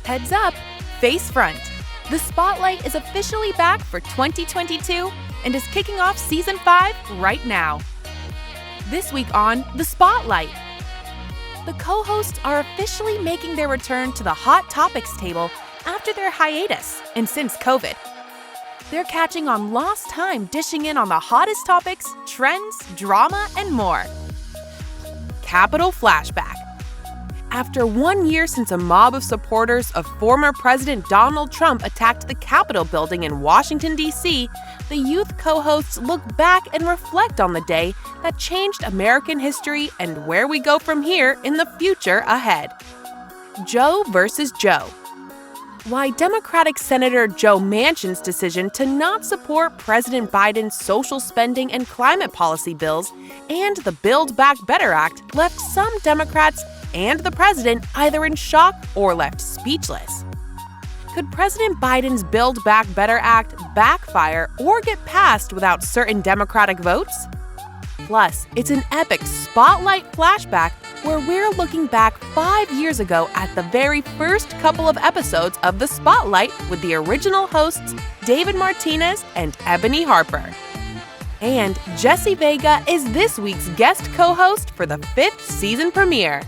Heads up, face front. The Spotlight is officially back for 2022 and is kicking off Season 5 right now. This week on The Spotlight, the co-hosts are officially making their return to the Hot Topics table after their hiatus and since COVID. They're catching on lost time, dishing in on the hottest topics, trends, drama, and more. Capitol Flashback. After 1 year since a mob of supporters of former President Donald Trump attacked the Capitol building in Washington, D.C., the youth co-hosts look back and reflect on the day that changed American history and where we go from here in the future ahead. Joe versus Joe. Why Democratic Senator Joe Manchin's decision to not support President Biden's social spending and climate policy bills and the Build Back Better Act left some Democrats and the president either in shock or left speechless. Could President Biden's Build Back Better Act backfire or get passed without certain Democratic votes? Plus, it's an epic Spotlight flashback where we're looking back 5 years ago at the very first couple of episodes of The Spotlight with the original hosts David Martinez and Ebony Harper. And Jesse Vega is this week's guest co-host for the 5th season premiere.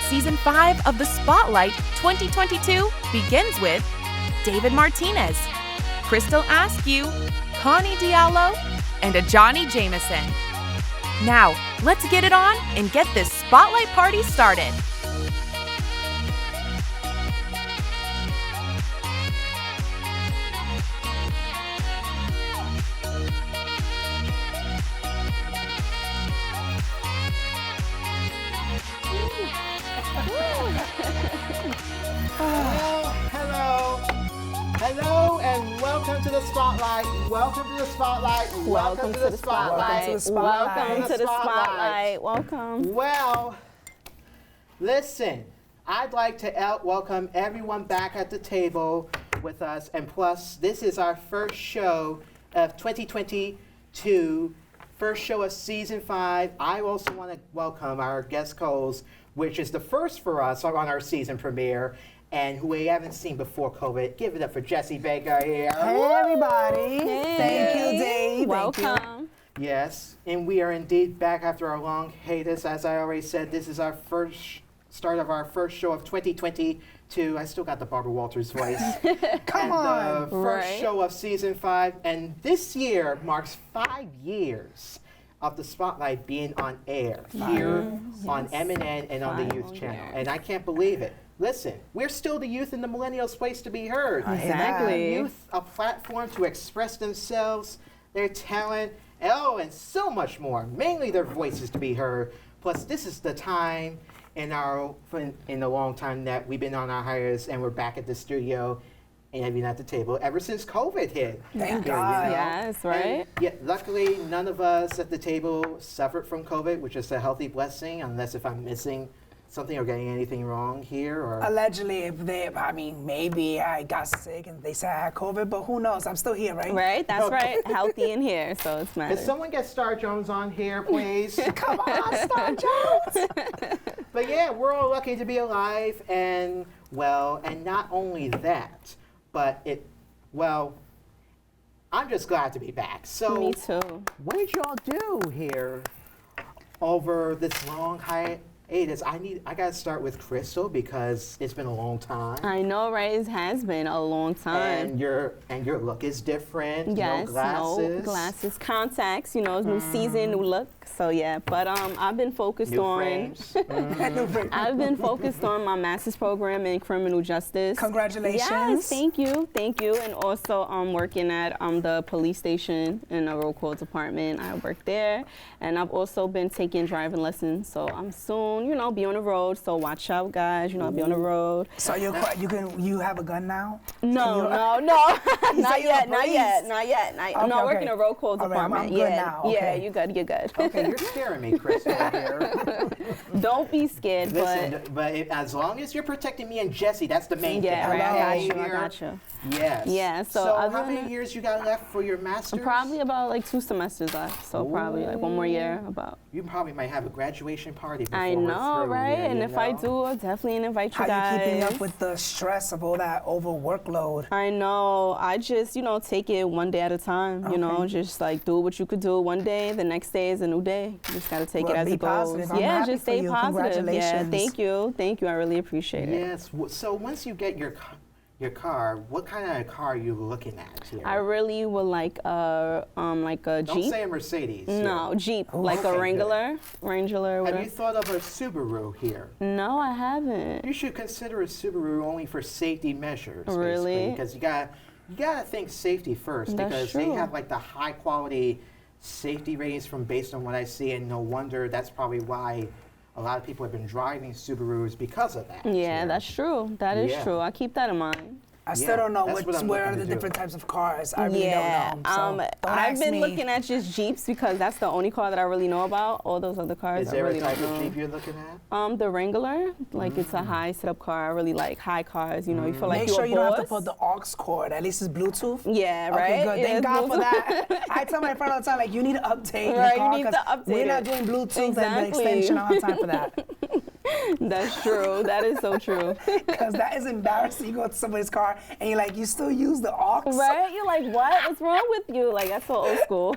Season 5 of The Spotlight 2022 begins with David Martinez, Crystal Askew, Connie Diallo, and a Johnny Jameson. Now, let's get it on and get this Spotlight party started. Hello, and welcome to the Spotlight. Welcome to the Spotlight. Welcome to the Spotlight. Welcome to the Spotlight. Welcome. Well, listen, I'd like to welcome everyone back at the table with us. And plus, this is our first show of 2022, first show of Season 5. I also want to welcome our guest co-host, which is the first for us on our season premiere, and who we haven't seen before COVID. Give it up for Jesse Vega here. Hey, everybody. Hey. Thank you, Dave. Welcome. Thank you. Yes, and we are indeed back after our long hiatus. As I already said, this is our start of our first show of 2022. I still got the Barbara Walters voice. Come on. The first show of Season 5. And this year marks 5 years of the Spotlight being on air here on MNN and on the Youth Channel. And I can't believe it. Listen, we're still the youth and the millennials' place to be heard. Exactly. Youth, a platform to express themselves, their talent, and so much more. Mainly their voices to be heard. Plus, this is the time in the long time that we've been on our hiatus and we're back at the studio and having at the table ever since COVID hit. Thank God. Yes, right? And yet, luckily, none of us at the table suffered from COVID, which is a healthy blessing, unless if I'm missing something or getting anything wrong here, or Allegedly, maybe I got sick and they said I had COVID, but who knows? I'm still here, right? Right, that's right. Healthy in here, so it's Can matters. someone get Star Jones on here, please? Come on, Star Jones. But yeah, we're all lucky to be alive, and not only that, but I'm just glad to be back. So, Me too. what did y'all do here over this long hiatus? I gotta start with Crystal because it's been a long time. I know, right? It has been a long time. And your look is different. Yes, no glasses, contacts. New season, new look. So yeah, but I've been focused New on. frames. I've been focused on my master's program in criminal justice. Congratulations. Yes, thank you, and also working at the police station in the roll call department. I work there, and I've also been taking driving lessons. So I'm soon, be on the road. So watch out, guys. I'll be on the road. So you have a gun now? No, not yet. Okay, No, I work okay. in a roll call All right, department. I'm good now. Okay. Yeah, you're good. Okay, Okay, you're scaring me, Crystal, here. Don't be scared, Listen, as long as you're protecting me and Jesse, that's the main yeah, thing. right. I Okay, got you. I here? got you. Yes. Yeah, so how other many than- years you got left for your master's? Probably about like 2 semesters left, so probably like 1 more year about. You probably might have a graduation party before I we're know, through right? here, And you if I know? do, I'll definitely invite you How guys. you keeping up with the stress of all that over workload? I know. I just, take it one day at a time. You know, just like do what you could do one day. The next day is a new day. You just gotta take Well, it as be it goes. positive. I'm Yeah, happy just for stay you. positive. Yeah, Congratulations. thank you. Thank you. I really appreciate it. Yes. So once you get your car, what kind of car are you looking at here? I really would like a Don't Jeep. say a Mercedes. No, here. Jeep, Oh, like okay, a good. Wrangler, Have whatever. you thought of a Subaru here? No, I haven't. You should consider a Subaru only for safety measures. Really? Because you gotta think safety first, That's because they true. have like the high quality safety ratings from based on what I see, and no wonder that's probably why a lot of people have been driving Subarus because of that. Yeah, here. that's true. That is Yeah. true. I keep that in mind. I still Yeah, don't know that's what I'm where are looking the to do. different types of cars. I really Yeah, don't know. So don't I've ask been me. looking at just Jeeps because that's the only car that I really know about. All those other cars, Is I there really a type don't of know. Jeep you're looking at? The Wrangler, like it's a high sit-up car. I really like high cars. You feel like Make you're sure a you don't have to boss. put the aux cord. At least it's Bluetooth. Yeah, right. Okay, good. Yeah, Thank it's God for Bluetooth. that. I tell my friend all the time, like, you need to update Right, your car. you need to 'cause update We're not it. doing Bluetooth and the Exactly. extension. I don't have time for that. That's true. That is so true. Because that is embarrassing. You go to somebody's car and you're like, you still use the aux? Right? You're like, what? What's wrong with you? Like, that's so old school.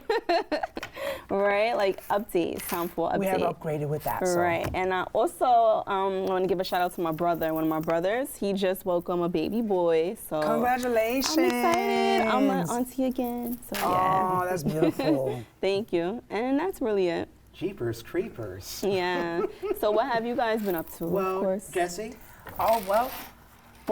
Right? Like, updates. Time for update. We have upgraded with that. So. Right. And I also want to give a shout out to my brother. One of my brothers, he just welcomed a baby boy. So Congratulations. I'm excited. I'm an auntie again. So yeah. Oh, that's beautiful. Thank you. And that's really it. Jeepers Creepers. Yeah. So what have you guys been up to? Well, of course. Jesse? Oh, well,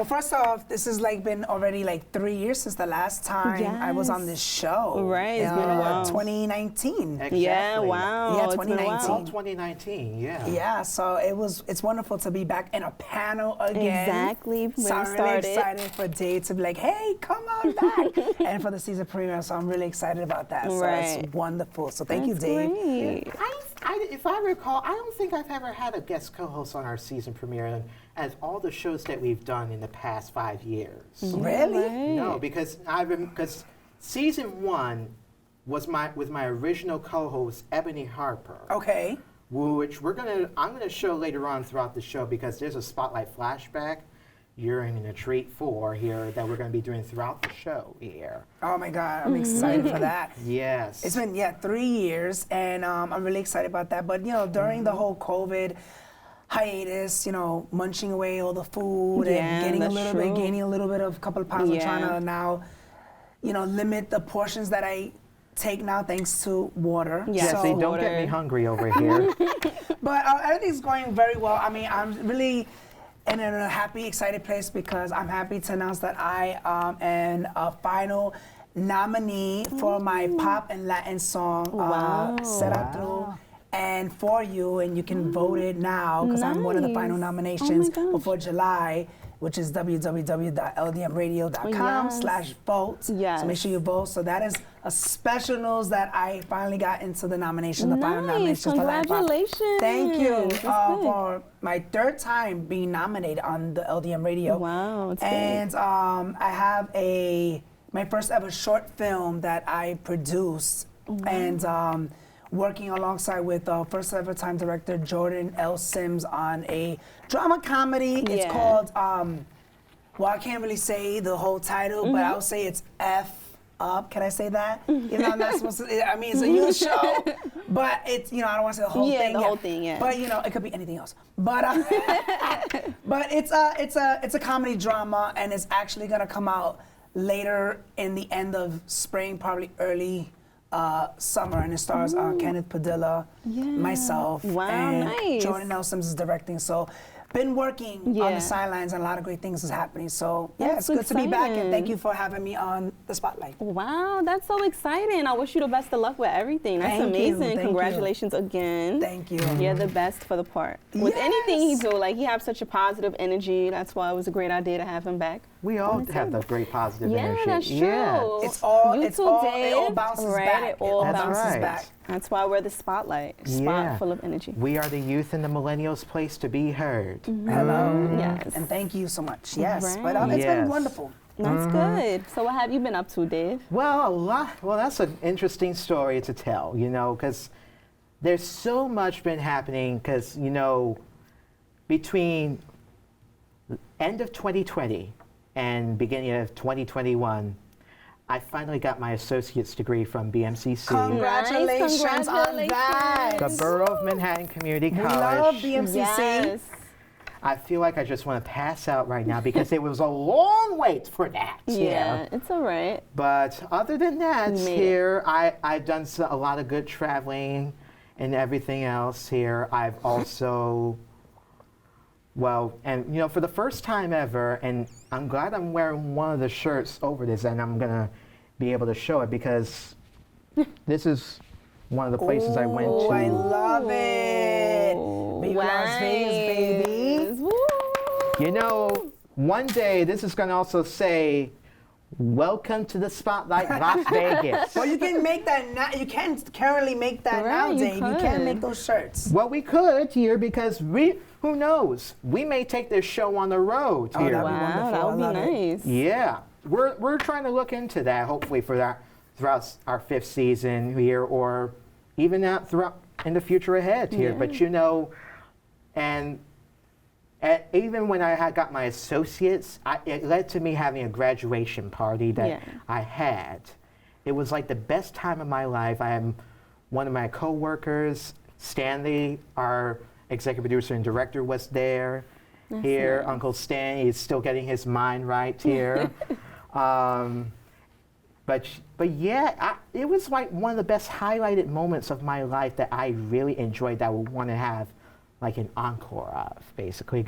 first off, this has been already 3 years since the last time I was on this show. Right, it's been a while. 2019. Exactly. Yeah, wow. Yeah, It's been a 2019. while. All 2019, yeah. Yeah, so it's wonderful to be back in a panel again. Exactly, where So we I'm really started. excited for Dave to be like, hey, come on back. And for the season premiere, so I'm really excited about that. So Right. it's wonderful. So thank you, That's Dave. great. If I recall, I don't think I've ever had a guest co-host on our season premiere as all the shows that we've done in the past 5 years. Really? No, because season 1 was with my original co-host Ebony Harper, Okay. which I'm gonna show later on throughout the show because there's a spotlight flashback you're in a treat for here that we're gonna be doing throughout the show here. Oh my God, I'm excited for that. Yes. It's been 3 years, and I'm really excited about that. But during the whole COVID hiatus, munching away all the food Yeah, and gaining a little bit of a couple of pounds. I'm Yeah. trying to now, limit the portions that I take now thanks to water. Yeah. Jesse, So- don't get me hungry over here. But everything's going very well. I mean, I'm really in a happy, excited place because I'm happy to announce that I am a final nominee for my pop and Latin song, Wow. Será True and For You, and you can vote it now because I'm one of the Nice. final Oh my nominations gosh. before July, which is www.ldmradio.com/vote. Yes. So make sure you vote. So that is a special news that I finally got into the nomination, the final Nice. nominations for Latin Pop. Congratulations. Thank you That's good. for my 3rd time being nominated on the LDM radio. Wow, it's And I have my first ever short film that I produced, and working alongside with first ever time director Jordan L. Sims on a drama comedy. It's Yeah. called, I can't really say the whole title, but I'll say it's F Up. Can I say that? Even though I'm not supposed to. I mean, it's a youth show, but it's I don't want to say the whole Yeah, thing. the whole thing, yeah. But it could be anything else. But but it's a comedy drama, and it's actually gonna come out later in the end of spring, probably early summer, and it stars Kenneth Padilla, myself, Wow, and nice. Jordan L. Sims is directing. So been working on Yeah. the sidelines, and a lot of great things is happening. So yeah, That's it's good to be back, and exciting. thank you for having me on the spotlight. Wow, that's so exciting. I wish you the best of luck with everything. That's Thank you, amazing. thank you. Congratulations again. Thank you. You're the best for the part. With anything he Yes. do, he have such a positive energy. That's why it was a great idea to have him back. We all That's have it. the great positive Yeah, energy. that's true. Yeah. It's all, You it's too, all, Dave. it all bounces Right, back. it all That's bounces right. back. That's why we're the spotlight. Spot Yeah. full of energy. We are the youth and the millennials' place to be heard. Hello. Yes. And thank you so much. Yes. Right. But it's been Yes. wonderful. That's good. So what have you been up to, Dave? Well, a lot. Well, that's an interesting story to tell, because there's so much been happening. Because between end of 2020 and beginning of 2021, I finally got my associate's degree from BMCC, Congratulations on that. the Borough of Manhattan Community We College. love BMCC. Yes. I feel like I just want to pass out right now because it was a long wait for that. Yeah, it's all right. But other than that, You made here I've done a lot of good traveling and everything else here. I've also, for the first time ever, and I'm glad I'm wearing one of the shirts over this, and I'm gonna be able to show it because this is one of the places I went Oh, to. I love it. Big Las Vegas, baby. Woo. One day this is gonna also say, "Welcome to the Spotlight, Las Vegas." Well, you can make that now. You can currently make that now, Right, you Dave. You can could. make those shirts. Well, we could here because who knows? We may take this show on the road Oh, here. that'd be Wow, wonderful. that I would be love it. nice. Yeah, we're trying to look into that. Hopefully for that throughout our 5th season here, or even out throughout in the future ahead here. Yeah. But and even when I had got my associates, it led to me having a graduation party that Yeah. I had. It was like the best time of my life. I am one of my coworkers, Stanley, our executive producer and director, was there. That's Here, nice. Uncle Stan, he's still getting his mind right here. But yeah, it was like one of the best highlighted moments of my life that I really enjoyed, that I would want to have like an encore of, basically.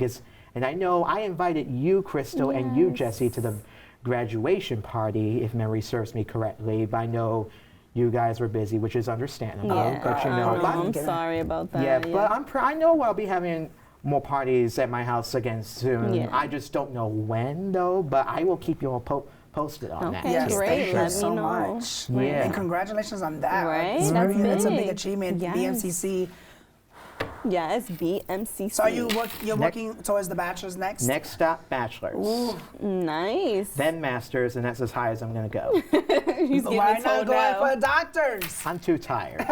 And I know I invited you, Crystal, and you, Yes. Jesse, to the graduation party, if memory serves me correctly. But I know you guys were busy, which is understandable. Yeah, But I know, but- I'm sorry about that. yeah, but I know I'll be having more parties at my house again soon. Yeah. I just don't know when, though, but I will keep you all posted on that. Okay, Yes, too. great. thank you Let me so know. much. Yeah. And congratulations on that. Right, It's that's that's a big big. achievement. Yes. BMCC. Yes, BMCC. So you're working towards the bachelor's next? Next stop, bachelor's. Nice. Then master's, and that's as high as I'm going to go. He's getting Why it not told going now. for doctors? I'm too tired.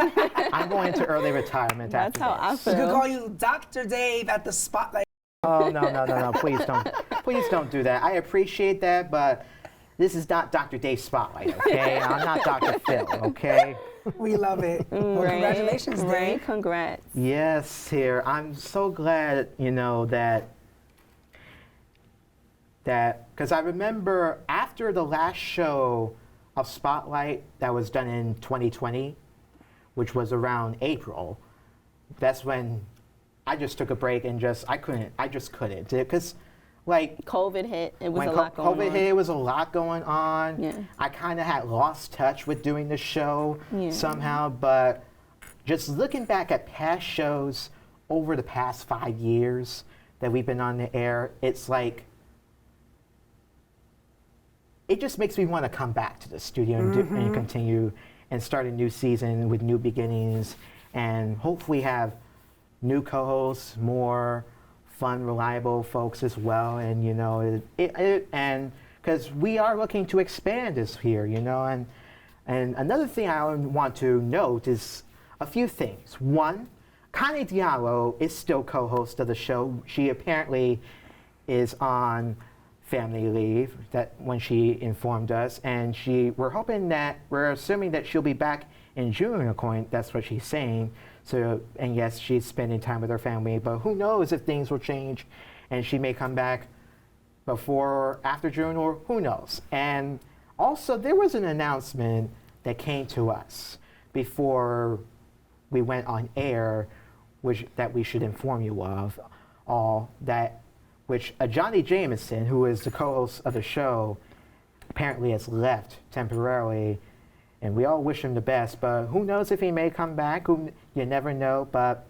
I'm going into early retirement That's after how I this. We could feel. call you Dr. Dave at the Spotlight. Oh, no. Please don't do that. I appreciate that, but this is not Dr. Dave Spotlight, okay? I'm not Dr. Phil, okay? We love it. Well, Right, congratulations, Dave. Right, congrats. Yes, here. I'm so glad, that because I remember after the last show of Spotlight that was done in 2020, which was around April, that's when I just took a break and I just couldn't. Because, like, COVID hit. It was when a lot going COVID on. hit, it was a lot going on. Yeah. I kind of had lost touch with doing the show Yeah. somehow, but just looking back at past shows over the past 5 years that we've been on the air, it's like, it just makes me want to come back to the studio and continue and start a new season with new beginnings, and hopefully have new co-hosts, more fun, reliable folks as well. And and because we are looking to expand this here, and another thing I want to note is a few things. One, Connie Diallo is still co-host of the show. She apparently is on family leave, that when she informed us, and we're assuming that she'll be back in June, according, that's what she's saying. So, and yes, she's spending time with her family, but who knows if things will change and she may come back before or after June, or who knows. And also, there was an announcement that came to us before we went on air, that we should inform you of, which Johnny Jameson, who is the co-host of the show, apparently has left temporarily, and we all wish him the best, but who knows if he may come back. You never know, but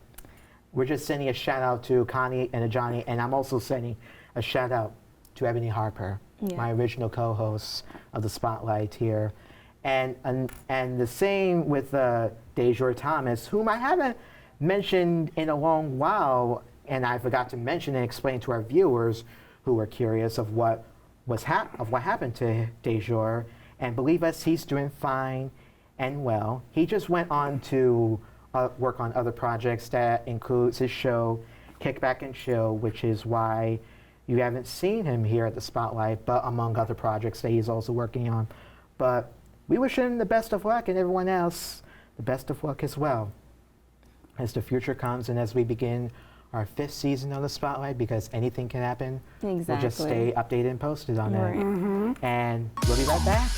we're just sending a shout out to Connie and Johnny, and I'm also sending a shout out to Ebony Harper. my original co-hosts of the Spotlight here. And the same with DeJour Thomas, whom I haven't mentioned in a long while, and I forgot to mention and explain to our viewers who are curious of what happened to DeJour. And believe us, he's doing fine and well. He just went on to work on other projects that includes his show, Kickback and Chill, which is why you haven't seen him here at the Spotlight, but among other projects that he's also working on. But we wish him the best of luck, and everyone else the best of luck as well as the future comes and as we begin our 5th season on the Spotlight, because anything can happen. Exactly. We'll just stay updated and posted on Right. that. And we'll be right back.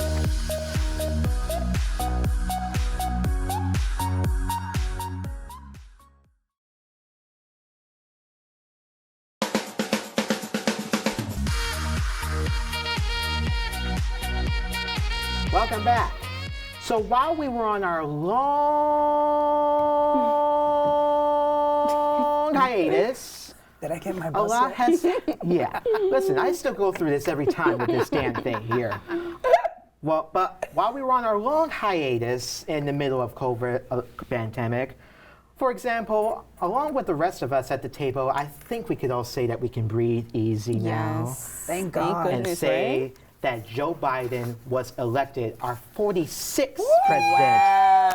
Welcome back. So while we were on our long hiatus, Did I get my a bus lot yet? has, yeah. Listen, I still go through this every time with this damn thing here. Well, but while we were on our long hiatus in the middle of COVID pandemic, for example, along with the rest of us at the table, I think we could all say that we can breathe easy now. Yes. Thank God. And goodness, say right? that Joe Biden was elected our 46th president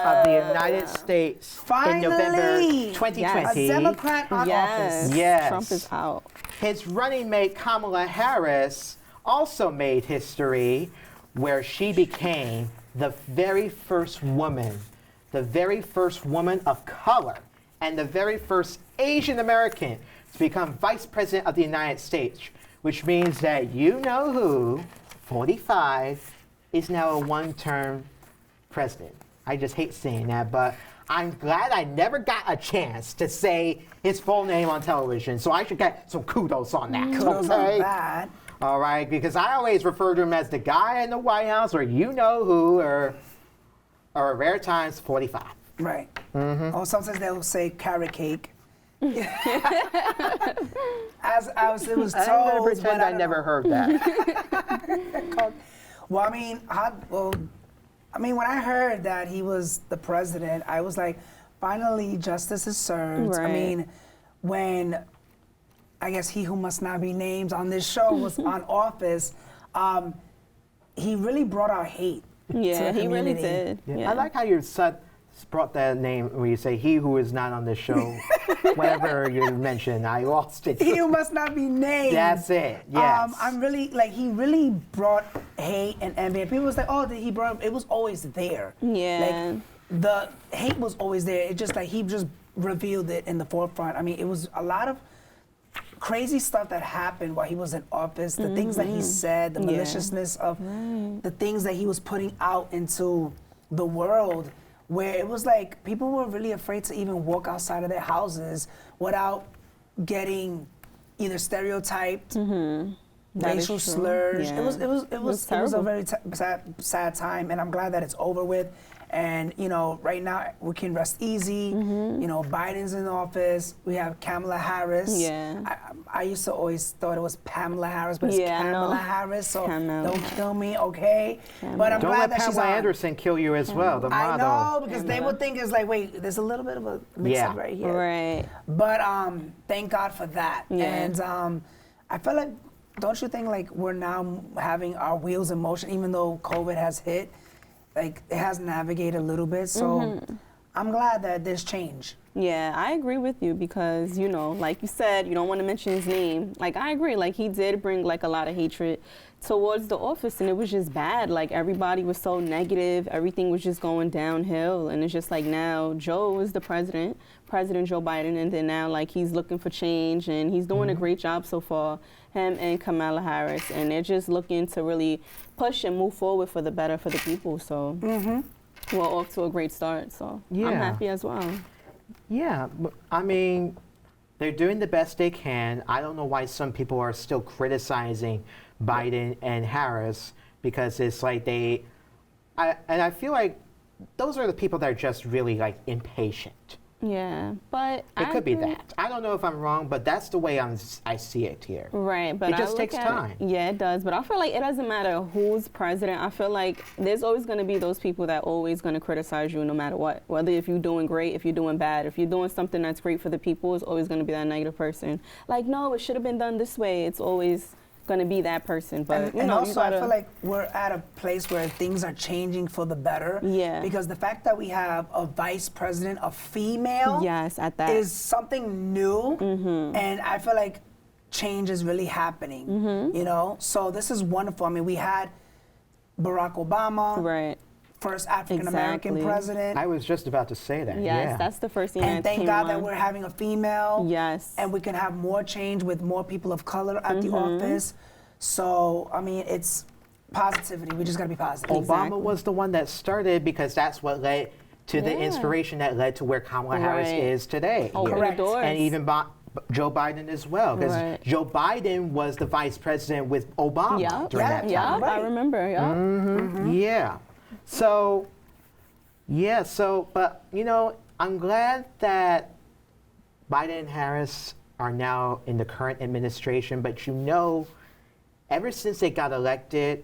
of the United States in November Finally! 2020. A Democrat on Yes. office. Yes. Trump is out. His running mate Kamala Harris also made history where she became the very first woman of color and the very first Asian American to become vice president of the United States, which means that you know who, 45, is now a one-term president. I just hate saying that, but I'm glad I never got a chance to say his full name on television, so I should get some kudos on that. Kudos okay? on that. All right, because I always refer to him as the guy in the White House, or you know who, or rare times 45. Right. Or sometimes they'll say carrot cake. As it was told. I'm gonna but pretend I don't never know. heard that. Well, I mean, when I heard that he was the president, I was like, finally, justice is served. I Right. mean, when I guess he who must not be named on this show was on office, he really brought out hate. to Yeah, the he really community. did. Yeah. I like how your son brought that name when you say he who is not on this show. Whenever you mention, I lost it. He who must not be named. That's it. Yes. I'm really he really brought hate and envy. And people was like, oh, did he brought? It was always there. Yeah. Like the hate was always there. It just he just revealed it in the forefront. I mean, it was a lot of crazy stuff that happened while he was in office. The things that he said, the Yeah. maliciousness of the things that he was putting out into the world, where it was like people were really afraid to even walk outside of their houses without getting either stereotyped, That is racial true. slurs. Yeah. It was a terrible. very sad time, and I'm glad that it's over with. And right now we can rest easy. Biden's in office. We have Kamala Harris. Yeah. I used to always thought it was Pamela Harris, but it's Yeah, I know. Kamala Harris. So Kamala. don't kill me, okay? But I'm Don't glad let that she's Pamela on. Anderson kill you as well, the I model. know, because they would think it's like, wait, there's a little bit of a mix-up Yeah. right here. Right. But thank God for that. Yeah. And I feel like, don't you think like we're now having our wheels in motion, even though COVID has hit, like it has navigated a little bit. So I'm glad that there's change. Yeah, I agree with you because, like you said, you don't want to mention his name. Like, I agree. Like, he did bring, like, a lot of hatred towards the office, and it was just bad. Like, everybody was so negative. Everything was just going downhill. And it's just like now Joe is the President Joe Biden, and then now, like, he's looking for change, and he's doing a great job so far, him and Kamala Harris. And they're just looking to really push and move forward for the better for the people. So we're off to a great start. So I'm Yeah. happy as well. Yeah, I mean, they're doing the best they can. I don't know why some people are still criticizing Biden and Harris, because it's like I feel like those are the people that are just really like impatient. Yeah, but It could be that. I don't know if I'm wrong, but that's the way I see it here. Right, but it just takes time. Yeah, it does. But I feel like it doesn't matter who's president. I feel like there's always going to be those people that always going to criticize you no matter what. Whether if you're doing great, if you're doing bad, if you're doing something that's great for the people, it's always going to be that negative person. Like, no, it should have been done this way. It's always going to be that person. But and also, I feel like we're at a place where things are changing for the better. Yeah. Because the fact that we have a vice president, a female, yes, at that is something new, and I feel like change is really happening. You know, so this is wonderful. I mean, we had Barack Obama, right. First African American president. I was just about to say that. Yes, that's the first thing. And thank God that we're having a female. Yes. And we can have more change with more people of color at the office. So, I mean, it's positivity. We just got to be positive. Obama was the one that started because that's what led to the inspiration that led to where Kamala Harris is today. Correct. And even Joe Biden as well, because Joe Biden was the vice president with Obama during that time. Yeah, I remember. Yeah. So, but, you know, I'm glad that Biden and Harris are now in the current administration, but you know, ever since they got elected,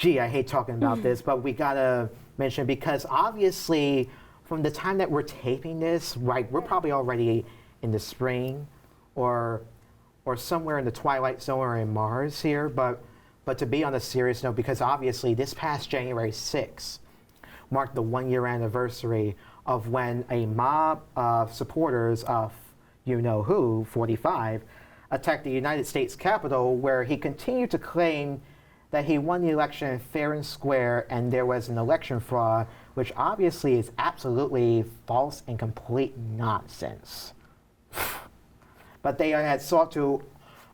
I hate talking about this, but we gotta mention it because obviously from the time that we're taping this, right, we're probably already in the spring or somewhere in the twilight zone or in Mars here, but to be on a serious note, because obviously this past January 6th marked the 1-year anniversary of when a mob of supporters of you-know-who, 45, attacked the United States Capitol, where he continued to claim that he won the election fair and square and there was an election fraud, which obviously is absolutely false and complete nonsense. But they had sought to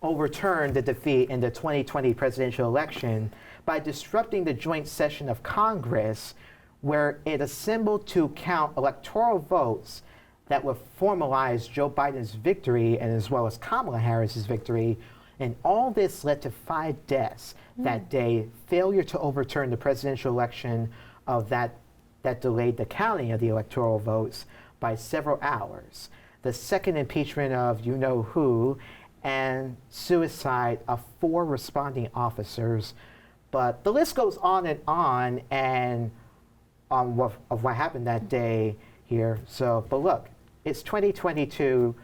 overturn the defeat in the 2020 presidential election by disrupting the joint session of Congress, where it assembled to count electoral votes that would formalize Joe Biden's victory and as well as Kamala Harris's victory. And all this led to 5 deaths that day, failure to overturn the presidential election of that delayed the counting of the electoral votes by several hours. The second impeachment of you-know-who, and suicide of 4 responding officers. But the list goes on and of what happened that day here. So, but look, it's 2022.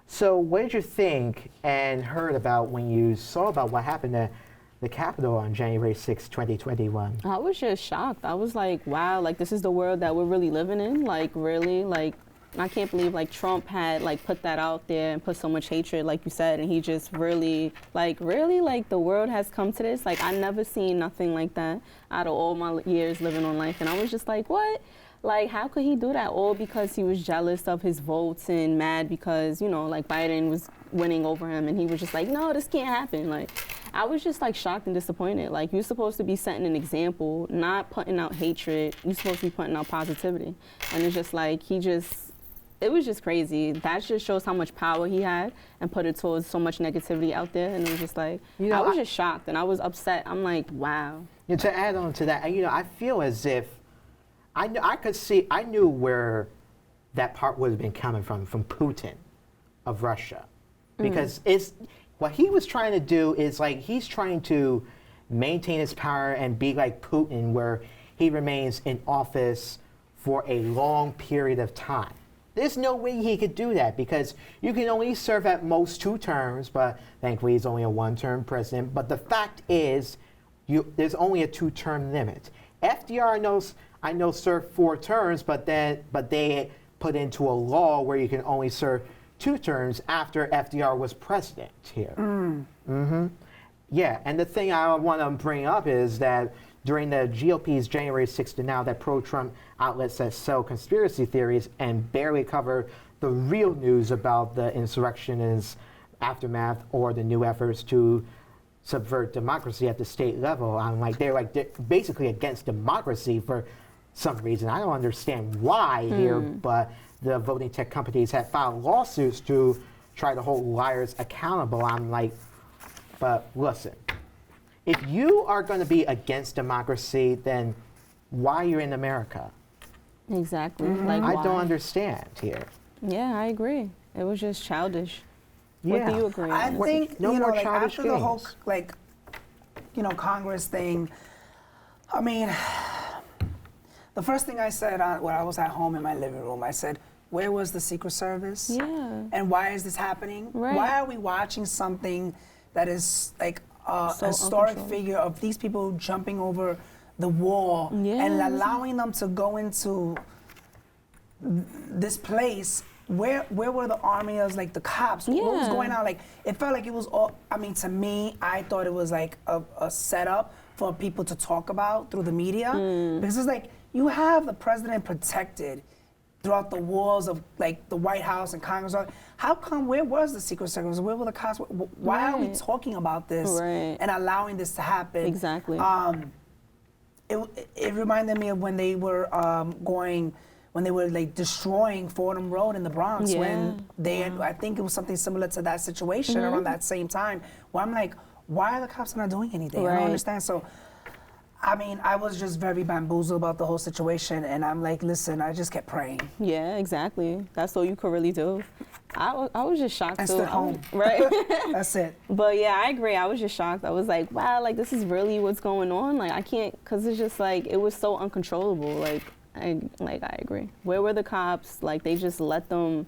So what did you think and heard about when you saw about what happened at the Capitol on January 6, 2021? I was just shocked. I was like, wow, like this is the world that we're really living in? Like really? Like I can't believe like Trump had like put that out there and put so much hatred, like you said, and he just really like the world has come to this. Like I never seen nothing like that out of all my years living on life, and I was just like, what? Like how could he do that? All because he was jealous of his votes and mad because, you know, like Biden was winning over him, and he was just like, no, this can't happen. Like I was just like shocked and disappointed. Like you're supposed to be setting an example, not putting out hatred. You're supposed to be putting out positivity, and it's just like it was just crazy. That just shows how much power he had and put it towards so much negativity out there. And it was just like, I was just shocked and I was upset. I'm like, wow. And to add on to that, you know, I feel as if I knew where that part would have been coming from Putin of Russia. Because what he was trying to do is like, he's trying to maintain his power and be like Putin, where he remains in office for a long period of time. There's no way he could do that because you can only serve at most 2 terms, but thankfully he's only a 1-term president. But the fact is, there's only a 2-term limit. FDR I know served 4 terms, but they put into a law where you can only serve 2 terms after FDR was president here. Yeah, and the thing I want to bring up is that during the GOP's January 6th to now, that pro-Trump outlets that sell conspiracy theories and barely cover the real news about the insurrectionist aftermath or the new efforts to subvert democracy at the state level. They're basically against democracy for some reason. I don't understand why here, but the voting tech companies have filed lawsuits to try to hold liars accountable. I'm like, but listen, if you are going to be against democracy, then why you're in America? Exactly. Like, I why? don't understand here. Yeah, I agree. It was just childish. What Yeah. do you agree I on? think, No more like childish after the whole, games. like, Congress thing, I mean, the first thing I said when I was at home in my living room, I said, where was the Secret Service? Yeah. And why is this happening? Right. Why are we watching something that is like a So historic uncontrolled. figure of these people jumping over the wall Yeah, and it was- allowing them to go into this place? Where were the army of like the cops? What was Yeah. going on? Like it felt like it was all. I mean, to me, I thought it was like a setup for people to talk about through the media because it's like you have the president protected throughout the walls of like the White House and Congress. How come? Where was the Secret Service? Where were the cops? Why are we Right. talking about this Right. and allowing this to happen? Exactly. It reminded me of when they were when they were like destroying Fordham Road in the Bronx Yeah. when they I think it was something similar to that situation around that same time where I'm like, why are the cops not doing anything? I Right. don't understand. So I mean, I was just very bamboozled about the whole situation, and I'm like, listen, I just kept praying. Yeah, exactly. That's all you could really do. I was just shocked And too. stood home. Right. That's it. But yeah, I agree. I was just shocked. I was like, wow, like this is really what's going on. Like I can't, cause it's just like it was so uncontrollable. Like I agree. Where were the cops? Like they just let them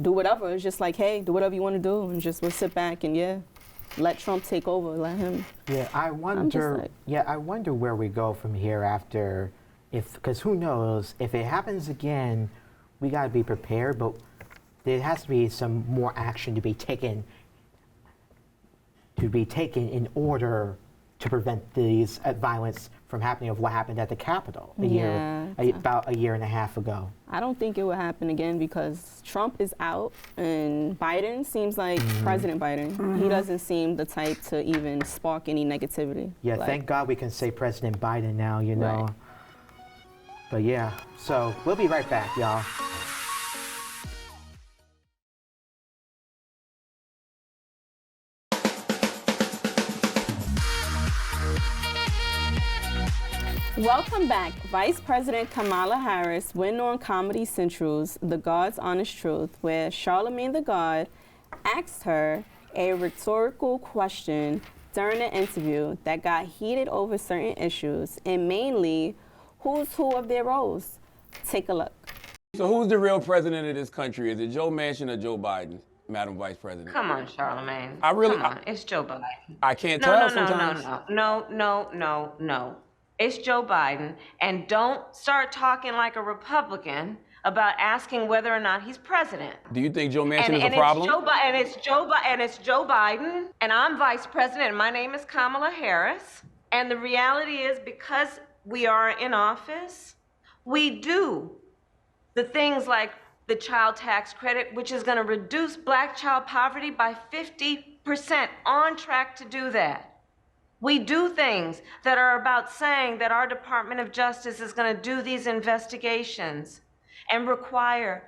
do whatever. It's just like, hey, do whatever you want to do, and just we'll sit back and let Trump take over. Let him. Yeah, I wonder. like- Yeah, I wonder where we go from here after, because who knows if it happens again, we got to be prepared. But there has to be some more action to be taken. In order to prevent these violence from happening of what happened at the Capitol about a year and a half ago. I don't think it will happen again because Trump is out and Biden seems like President Biden. He doesn't seem the type to even spark any negativity. Yeah, Like, thank God we can say President Biden now, you know. Right. But yeah, so we'll be right back, y'all. Welcome back. Vice President Kamala Harris went on Comedy Central's The God's Honest Truth, where Charlamagne the God asked her a rhetorical question during an interview that got heated over certain issues, and mainly who's who of their roles. Take a look. So who's the real president of this country? Is it Joe Manchin or Joe Biden, Madam Vice President? Come on, Charlamagne. I really- Come on. It's Joe Biden. I can't No, tell no, no, sometimes. no. It's Joe Biden. And don't start talking like a Republican about asking whether or not he's president. Do you think Joe Manchin is a It's problem? It's Joe Biden, and I'm vice president, and my name is Kamala Harris. And the reality is, because we are in office, we do the things like the child tax credit, which is going to reduce black child poverty by 50%, on track to do that. We do things that are about saying that our Department of Justice is going to do these investigations and require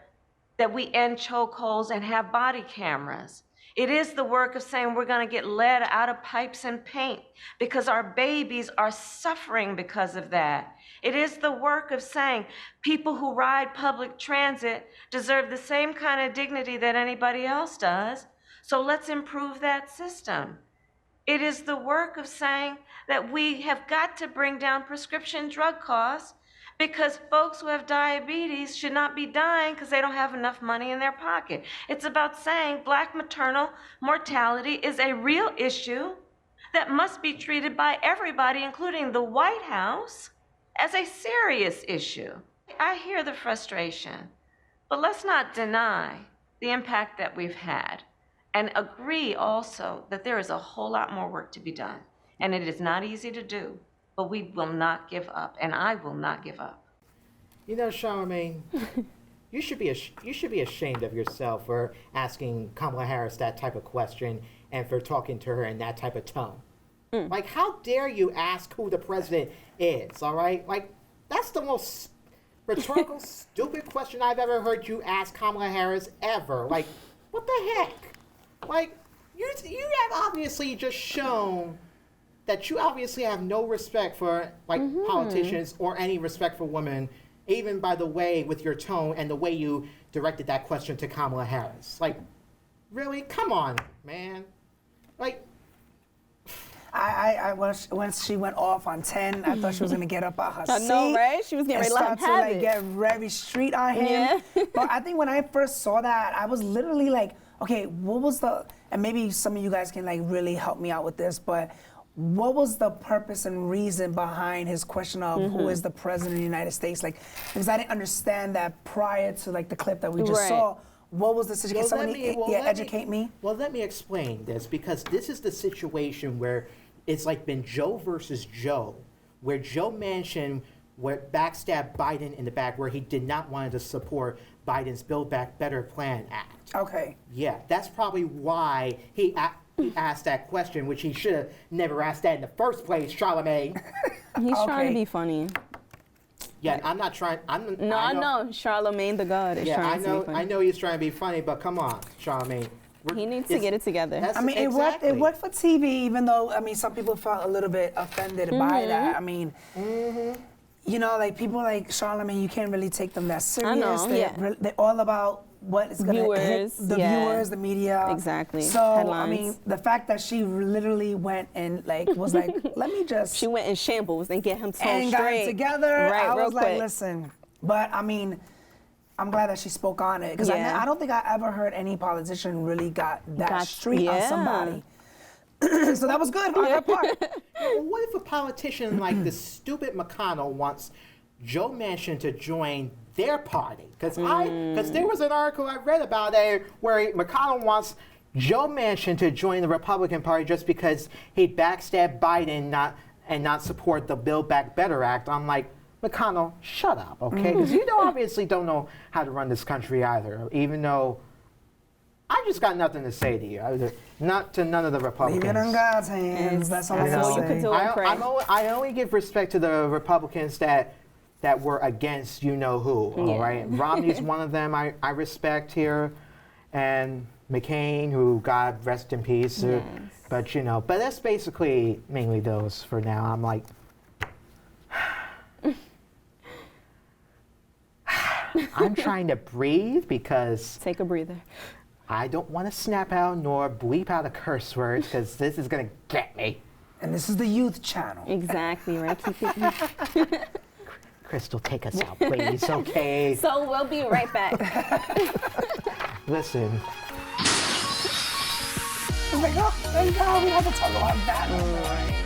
that we end chokeholds and have body cameras. It is the work of saying we're going to get lead out of pipes and paint because our babies are suffering because of that. It is the work of saying people who ride public transit deserve the same kind of dignity that anybody else does. So let's improve that system. It is the work of saying that we have got to bring down prescription drug costs because folks who have diabetes should not be dying because they don't have enough money in their pocket. It's about saying black maternal mortality is a real issue that must be treated by everybody, including the White House, as a serious issue. I hear the frustration, but let's not deny the impact that we've had. And agree also that there is a whole lot more work to be done. And it is not easy to do, but we will not give up, and I will not give up. You know, Charlamagne, you should be ashamed of yourself for asking Kamala Harris that type of question and for talking to her in that type of tone. Like, how dare you ask who the president is, all right? Like, that's the most rhetorical, stupid question I've ever heard you ask Kamala Harris ever. Like, what the heck? Like, you have obviously just shown that you obviously have no respect for, like, politicians or any respect for women even by the way, with your tone and the way you directed that question to Kamala Harris. Like, really? Come on, man. Like, I once she went off on 10, I thought she was gonna get up out her I seat. know, right? She was getting and ready to start have to it. get very street on him. Yeah. But I think when I first saw that, I was literally like, okay, what was the? And maybe some of you guys can like really help me out with this, but what was the purpose and reason behind his question of who is the president of the United States? Like, because I didn't understand that prior to like the clip that we just Right. saw. What was the situation? Can somebody educate me? Well, let me explain this, because this is the situation where it's like been Joe versus Joe, where Joe Manchin backstabbed Biden in the back, where he did not want to support Biden's Build Back Better Plan Act. Okay. Yeah, that's probably why he asked that question, which he should have never asked that in the first place, Charlamagne. He's trying to Okay. be funny. Yeah, I'm not trying. I know. Charlamagne the God is Yeah, trying to be funny. I know he's trying to be funny, but come on, Charlamagne. He needs to get it together. that's- I mean, exactly. it worked for TV, even though, I mean, some people felt a little bit offended by that. I mean, you know, like people like Charlamagne, you can't really take them that serious. know, They're all about what is going to hit Viewers, the yeah. viewers, the media. Exactly. So, I mean, Headlines. the fact that she literally went and like was like, let me just She went in shambles and get him told and got straight. it together. Right, I real was like, quick. listen, but I mean, I'm glad that she spoke on it because Yeah. I don't think I ever heard any politician really got that Got- street on yeah. somebody. So that was good on her part. Well, what if a politician like the stupid McConnell wants Joe Manchin to join their party? Because there was an article I read about it where McConnell wants Joe Manchin to join the Republican Party just because he backstabbed Biden not support the Build Back Better Act. I'm like, McConnell, shut up, okay? Because you obviously don't know how to run this country either, even though I just got nothing to say to you. Not to none of the Republicans. Leave it in God's hands. That's all I That's all you say. can do. and pray. I only give respect to the Republicans that were against you know who, all Yeah. right? Romney's one of them I respect here, and McCain, who God rest in peace. Yes. But that's basically mainly those for now. I'm like, I'm trying to breathe because Take a breather. I don't want to snap out nor bleep out a curse word because this is going to get me. And this is the youth channel. Exactly, right? Keep it. Crystal, take us out, please, okay? So we'll be right back. Listen. It's like, oh, thank God we have to talk about that no more.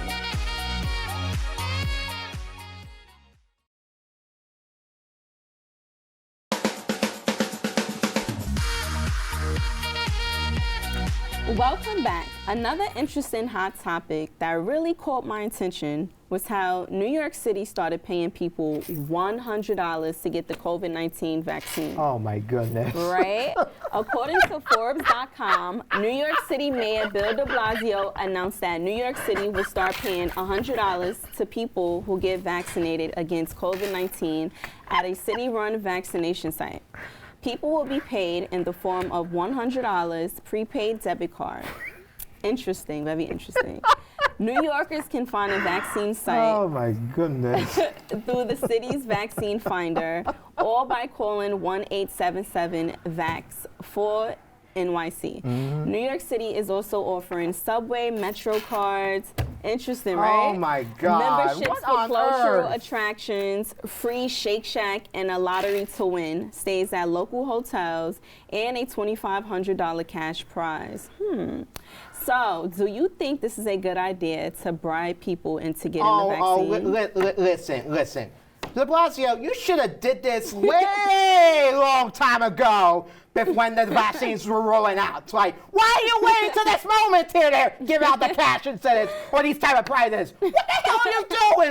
Welcome back. Another interesting hot topic that really caught my attention was how New York City started paying people $100 to get the COVID-19 vaccine. Oh my goodness. Right? According to Forbes.com, New York City Mayor Bill de Blasio announced that New York City will start paying $100 to people who get vaccinated against COVID-19 at a city-run vaccination site. People will be paid in the form of $100 prepaid debit card. Interesting, very interesting. New Yorkers can find a vaccine site Oh my goodness. through the city's vaccine finder or by calling 1-877-VAX for NYC. New York City is also offering subway, metro cards. Interesting, right? Oh my God. Memberships What for on cultural earth? attractions, free Shake Shack, and a lottery to win, stays at local hotels, and a $2,500 cash prize. So, do you think this is a good idea to bribe people into getting the vaccine? Listen. De Blasio, you should have did this way long time ago when the vaccines were rolling out. It's like, why are you waiting till this moment here to give out the cash incentives or these type of prizes? What the hell are you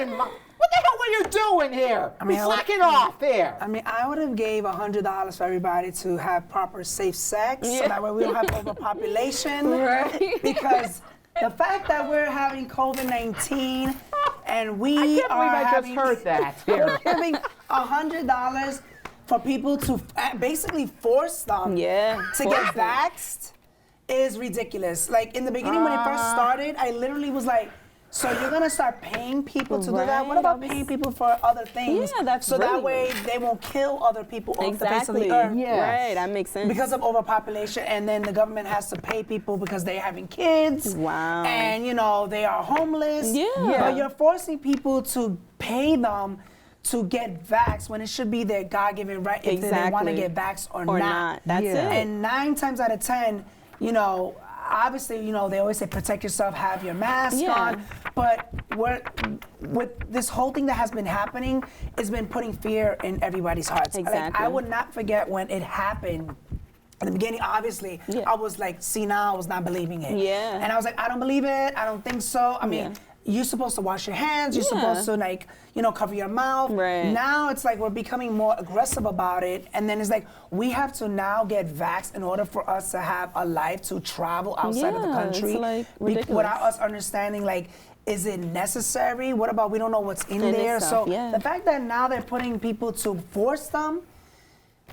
doing? What the hell were you doing here? I mean, Slack it off here. I mean, I would have gave $100 for everybody to have proper safe sex, so Yeah. that way we don't have overpopulation. Right. Because the fact that we're having COVID-19 and we I can't believe are I just having, heard that we're here. giving $100 for people to basically force them Yeah, to force get them. vaxxed is ridiculous. Like in the beginning when it first started, I literally was like, So you're gonna start paying people to do that? What Right, about I was- paying people for other things? Yeah, that's so that really way good. they won't kill other people off the face of Exactly. the earth. Yes. Right, that makes sense. Because of overpopulation, and then the government has to pay people because they're having kids. Wow. And they are homeless. Yeah. But you're forcing people to pay them to get vaxxed when it should be their God-given right if they want to Exactly. get vaxxed or Or not. not. That's it. And 9 times out of 10, obviously, they always say protect yourself, have your mask Yeah. on. But with this whole thing that has been happening, it's been putting fear in everybody's hearts. Like, Exactly. I would not forget when it happened. In the beginning, obviously, Yeah. I was like, senile, I was not believing it. Yeah. And I was like, I don't believe it. I don't think so. I mean, you're supposed to wash your hands. You're Yeah. supposed to, cover your mouth. Right. Now it's like we're becoming more aggressive about it. And then it's like, we have to now get vaxxed in order for us to have a life to travel outside of the Yeah, country. it's, like, ridiculous. Without us understanding, like, is it necessary? What about we don't know what's in And it's there? stuff, So yeah. the fact that now they're putting people to force them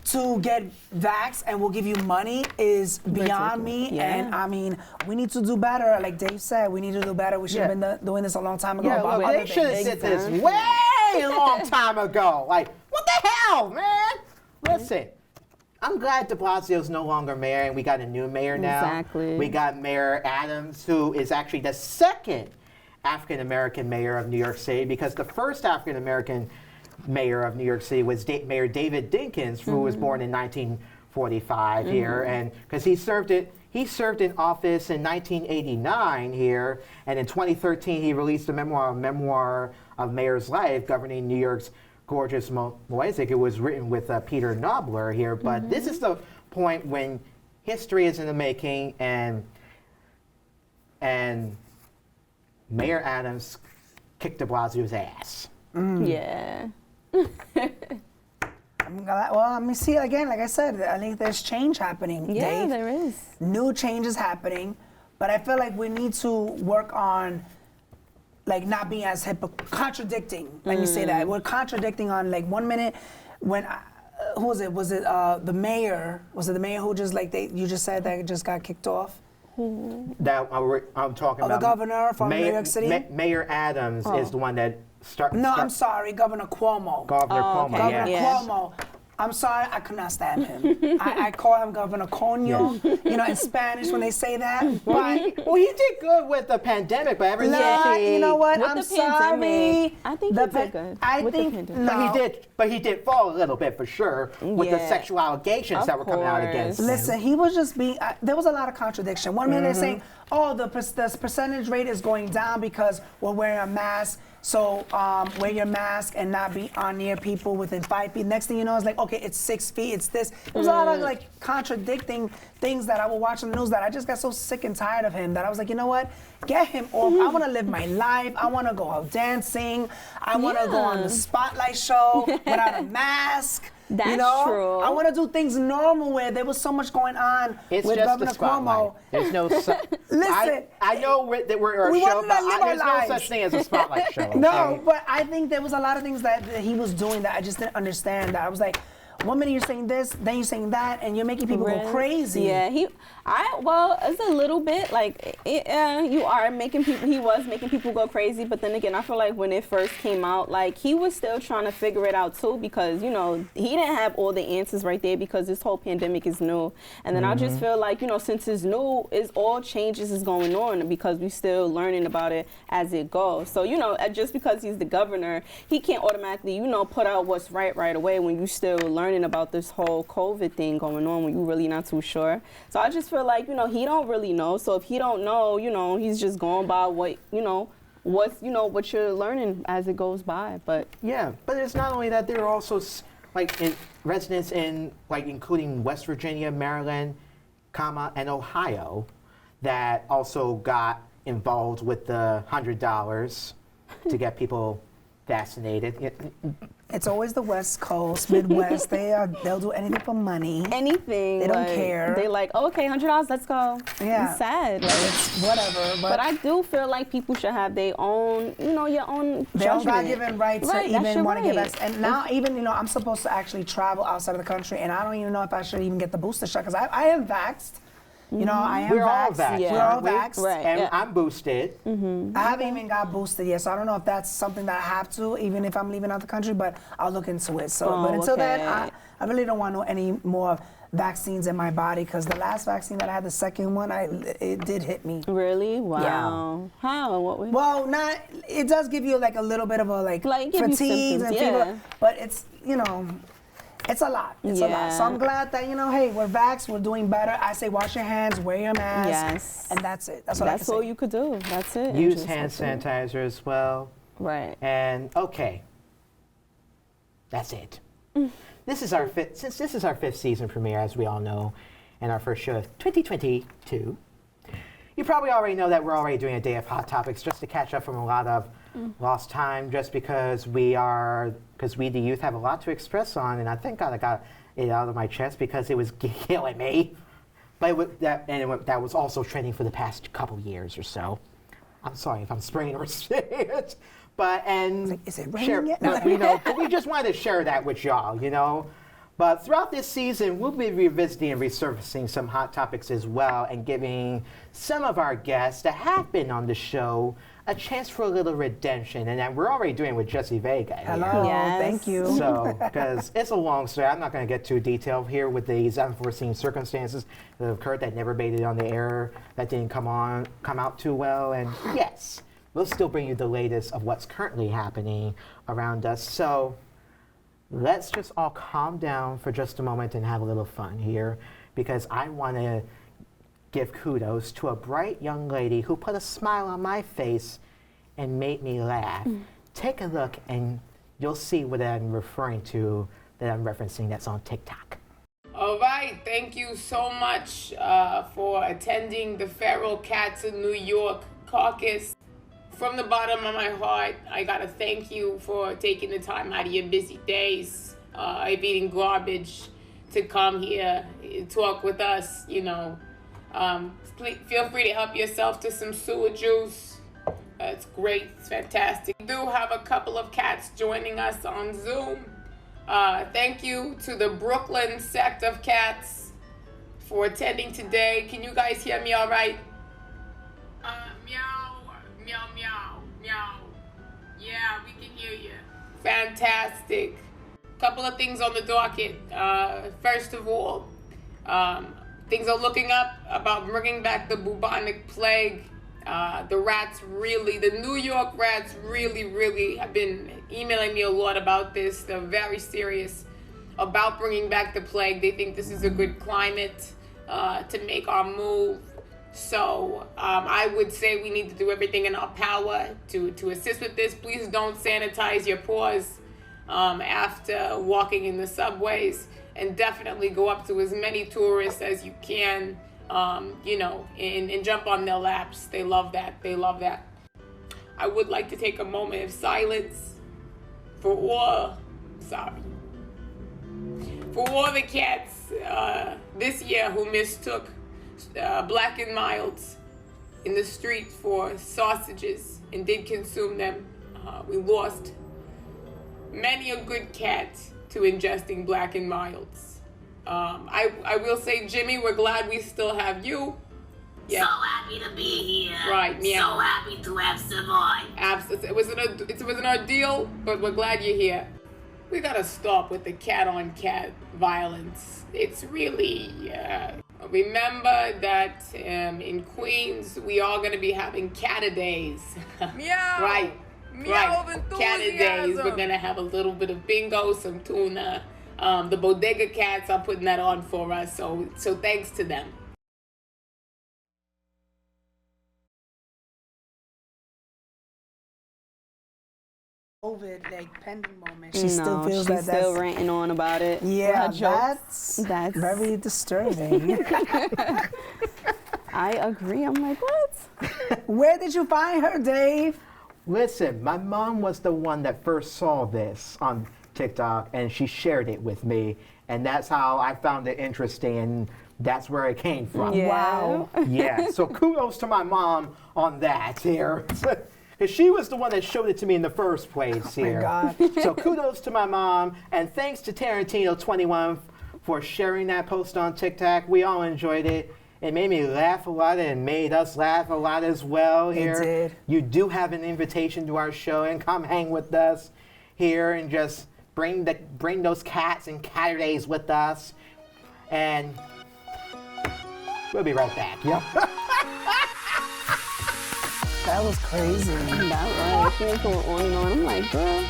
to get vaxxed and we'll give you money is beyond me. Yeah. And I mean, we need to do better. Like Dave said, we need to do better. We should have been doing this a long time ago. Yeah, about look, other they should have things. did this Exactly. way a long time ago. Like, what the hell, man? Listen, I'm glad de Blasio's no longer mayor and we got a new mayor now. Exactly. We got Mayor Adams, who is actually the second African-American mayor of New York City, because the first African-American mayor of New York City was Mayor David Dinkins, who was born in 1945 here, and because he served in office in 1989 here, and in 2013 he released a memoir of Mayor's life governing New York's gorgeous mosaic. It was written with Peter Knobler here, but this is the point when history is in the making, and Mayor Adams kicked de Blasio's ass. Yeah. Well, let me see again. Like I said, I think there's change happening. Yeah, Dave. there is. New change is happening, but I feel like we need to work on like not being as contradicting. Let me say that we're contradicting on like 1 minute when who was it? Was it the mayor? Was it the mayor who just you just said that just got kicked off? That I'm talking Oh, the about. governor from New York City? Mayor Adams is the one that I'm sorry, Governor Cuomo. Governor Cuomo, okay. Governor yeah. Cuomo. I'm sorry, I could not stand him. I call him Governor Coño, in Spanish when they say that. Well, he did good with the pandemic, but ever since You know what? With I'm the sorry. pandemic, I think he did good I with the think pandemic. But he did fall a little bit for sure with the Yeah. sexual allegations Of that were coming out course. against him. Listen, he was just being. There was a lot of contradiction. 1 minute they're saying, "Oh, the percentage rate is going down because we're wearing a mask." So wear your mask and not be on near people within 5 feet. Next thing you know, it's like, okay, it's 6 feet, it's this. There was a lot of like contradicting things that I would watch on the news that I just got so sick and tired of him that I was like, you know what? Get him off. I want to live my life. I want to go out dancing. I want to go on the Spotlight show without a mask. That's true. I want to do things normal where there was so much going on It's with just Governor the spotlight. Cuomo. There's no. Listen. I know that we're a We show, wanted but to live our there's no lives. such thing as a spotlight show. No, okay? but I think there was a lot of things that he was doing that I just didn't understand. That I was like, 1 minute you're saying this, then you're saying that, and you're making people go Really? crazy. Yeah, well, it's a little bit like you are making people. He was making people go crazy, but then again, I feel like when it first came out, like he was still trying to figure it out too, because he didn't have all the answers right there because this whole pandemic is new, and then I just feel like since it's new, it's all changes is going on because we still learning about it as it goes. So just because he's the governor, he can't automatically put out what's right away when you still learning about this whole COVID thing going on when you really not too sure. So I just feel like, he don't really know. So if he don't know, he's just going by what you're learning as it goes by. But Yeah, but it's not only that. There are also residents in including West Virginia, Maryland, and Ohio that also got involved with the $100 to get people vaccinated. It's always the West Coast, Midwest. They'll do anything for money. anything. They don't care. They like, oh, okay, $100, let's go. Yeah. It's sad. It's whatever. But I do feel like people should have their own, your own Their own judgment. God-given right to Right, that's even your want to get right. vaccinated. And now even, I'm supposed to actually travel outside of the country, and I don't even know if I should even get the booster shot, because I am vaxxed. You know, I am We're all vaxxed. vaxxed, Yeah. We're all aren't we? vaxxed. Right. And Yeah. I'm boosted. I haven't even got boosted yet, so I don't know if that's something that I have to, even if I'm leaving out the country, but I'll look into it. So, but until then, okay. I really don't want any more vaccines in my body, because the last vaccine that I had, the second one, it did hit me. Really? Wow. How? What way? Well, not. It does give you like a little bit of a Like, give you fatigue symptoms, and yeah. fever, but it's it's a lot. It's a lot. So Yeah. I'm glad that hey, we're vaxxed, we're doing better. I say wash your hands, wear your mask, Yes. and that's it. That's what I That's can all say. you could do. That's it. Use Just hand that's it. sanitizer as well. Right. And okay, that's it. This is our fifth season premiere, as we all know, and our first show of 2022. You probably already know that we're already doing a day of hot topics just to catch up from a lot of lost time, just because we, the youth, have a lot to express on, and I think I got it out of my chest because it was killing me. But that was also trending for the past couple years or so. I'm sorry if I'm spraying or saying it, Is it raining yet? but we just wanted to share that with y'all, But throughout this season, we'll be revisiting and resurfacing some hot topics as well, and giving some of our guests that have been on the show a chance for a little redemption. And then we're already doing it with Jessie Vega here. Hello, Yes. thank you. So, because it's a long story, I'm not going to get too detailed here with these unforeseen circumstances that have occurred that never made it on the air, that didn't come out too well. And yes, we'll still bring you the latest of what's currently happening around us. So let's just all calm down for just a moment and have a little fun here, because I want to give kudos to a bright young lady who put a smile on my face and made me laugh. Take a look and you'll see what I'm referring to, that I'm referencing, that's on TikTok. All right, thank you so much for attending the Feral Cats of New York caucus. From the bottom of my heart, I gotta thank you for taking the time out of your busy days of eating garbage to come here, talk with us, Please feel free to help yourself to some sewer juice. It's great, it's fantastic. We do have a couple of cats joining us on Zoom. Thank you to the Brooklyn sect of cats for attending today. Can you guys hear me all right? Meow, meow, meow, meow. Yeah, we can hear you. Fantastic. Couple of things on the docket. First of all, things are looking up about bringing back the bubonic plague. The New York rats really have been emailing me a lot about this. They're very serious about bringing back the plague. They think this is a good climate to make our move. So I would say we need to do everything in our power to assist with this. Please don't sanitize your paws after walking in the subways, and definitely go up to as many tourists as you can, and jump on their laps. They love that. I would like to take a moment of silence for all the cats this year who mistook Black and Milds in the street for sausages and did consume them. We lost many a good cat to ingesting Black and Milds. I will say, Jimmy, we're glad we still have you. Yeah. So happy to be here. Right, meow. So happy to have survived. Absolutely. It was an ordeal, but we're glad you're here. We gotta stop with the cat-on-cat violence. It's really, remember that in Queens, we are gonna be having Cat-a-days. Meow. Right. Meow of Right. Cat-a-days. We're gonna have a little bit of bingo, some tuna. The Bodega Cats are putting that on for us, so thanks to them. COVID, pending moment. She still feels she's that still that's ranting on about it. yeah, Her jokes. that's very disturbing. I agree. I'm like, what? Where did you find her, Dave? Listen, my mom was the one that first saw this on TikTok, and she shared it with me, and that's how I found it interesting, and that's where it came from. Yeah. Wow. Yeah, so kudos to my mom on that here. Because she was the one that showed it to me in the first place here. God. So kudos to my mom, and thanks to Tarantino21 for sharing that post on TikTok. We all enjoyed it. It made me laugh a lot and made us laugh a lot as well here. It did. You do have an invitation to our show, and come hang with us here and just bring those cats and cat days with us. And we'll be right back. Yep. That was crazy. That was. She was going on and on. I'm like, girl.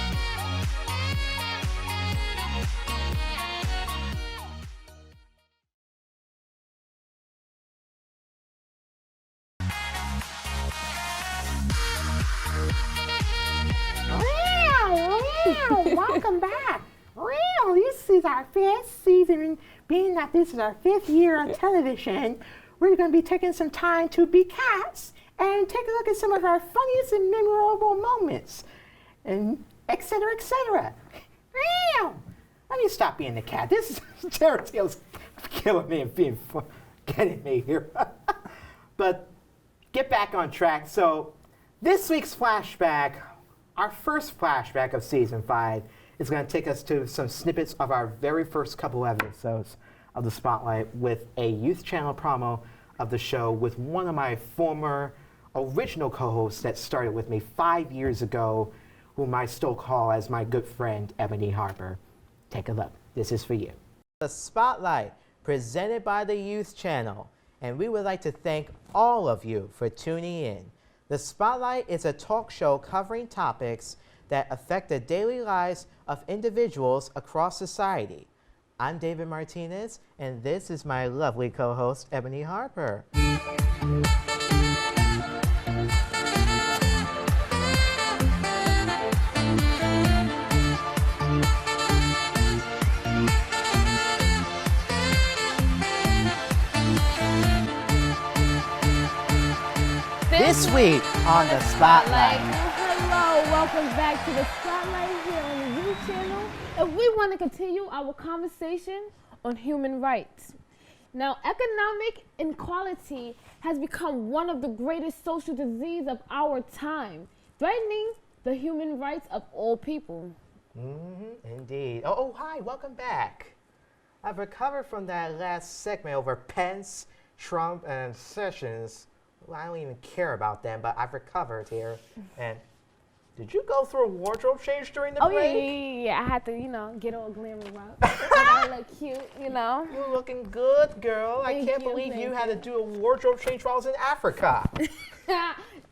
Welcome back. Well, this is our 5th season. Being that this is our 5th year on television, we're going to be taking some time to be cats and take a look at some of our funniest and memorable moments, and et cetera, et cetera. Well, let me stop being the cat. This is Terratale's killing me and being getting me here. But get back on track. So this week's flashback, our first flashback of season 5, is going to take us to some snippets of our very first couple episodes of the Spotlight with a youth channel promo of the show with one of my former original co-hosts that started with me 5 years ago, whom I still call as my good friend, Ebony Harper. Take a look. This is for you. The Spotlight, presented by the Youth Channel, and we would like to thank all of you for tuning in. The Spotlight is a talk show covering topics that affect the daily lives of individuals across society. I'm David Martinez, and this is my lovely co-host, Ebony Harper. This week on the Spotlight. Hello, welcome back to the Spotlight here on the YouTube channel. And we want to continue our conversation on human rights. Now, economic inequality has become one of the greatest social diseases of our time, threatening the human rights of all people. Indeed. Oh, hi, welcome back. I've recovered from that last segment over Pence, Trump, and Sessions. Well, I don't even care about them, but I've recovered here. And did you go through a wardrobe change during the break? Yeah. I had to, get all glamour up. I look cute, You're looking good, girl. I can't believe you had to do a wardrobe change while I was in Africa.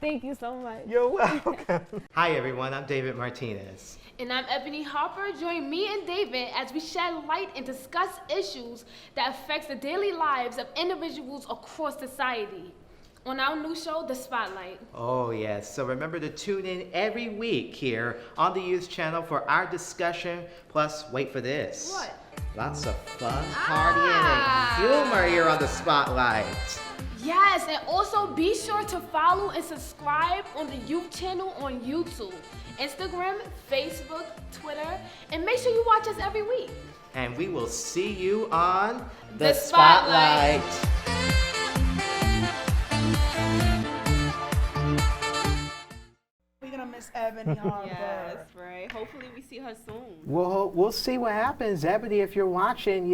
Thank you so much. You're welcome. Hi, everyone. I'm David Martinez. And I'm Ebony Harper. Join me and David as we shed light and discuss issues that affects the daily lives of individuals across society on our new show, The Spotlight. Oh, yes. So remember to tune in every week here on the Youth Channel for our discussion. Plus, wait for this. What? Lots of fun, partying, and humor here on The Spotlight. Yes, and also be sure to follow and subscribe on the Youth Channel on YouTube, Instagram, Facebook, Twitter, and make sure you watch us every week. And we will see you on The Spotlight. We're gonna miss Ebony Harper. Yes, right. Hopefully we see her soon. We'll see what happens. Ebony, if you're watching,